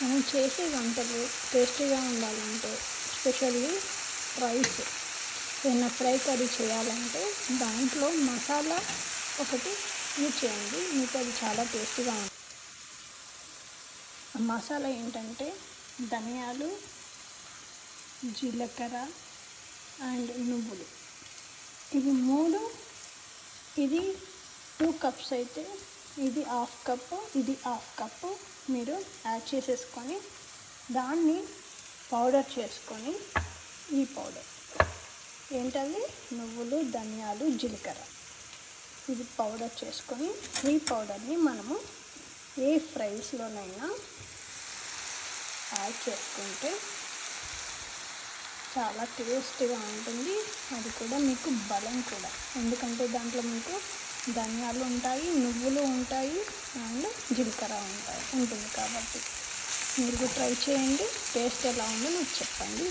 మనం చేసే వంటలు టేస్టీగా ఉండాలంటే, ఎస్పెషల్లీ ఫ్రైస్, ఏదైనా ఫ్రై కర్రీ చేయాలంటే దాంట్లో మసాలా ఒకటి యూజ్ చేయండి, మీకు అది చాలా టేస్టీగా ఉంటుంది. ఆ మసాలా ఏంటంటే ధనియాలు, జీలకర్ర అండ్ నువ్వులు. ఇవి మూడు. ఇది 2 కప్స్ అయితే ఇది 1/2 కప్పు, ఇది 1/2 కప్పు మీరు యాడ్ చేసేసుకొని దాన్ని పౌడర్ చేసుకొని, ఈ పౌడర్ ఏంటది, నువ్వులు, ధనియాలు, జీలకర్ర, ఇది పౌడర్ చేసుకొని ఈ పౌడర్ని మనము ఏ ఫ్రైస్లోనైనా యాడ్ చేసుకుంటే చాలా టేస్టీగా ఉంటుంది. అది కూడా మీకు బలం కూడా, ఎందుకంటే దాంట్లో మీకు ధనియాలు ఉంటాయి, నువ్వులు ఉంటాయి అండ్ జీలకర్ర ఉంటుంది కాబట్టి మీరు ట్రై చేయండి. టేస్ట్ ఎలా ఉందో నాకు చెప్పండి.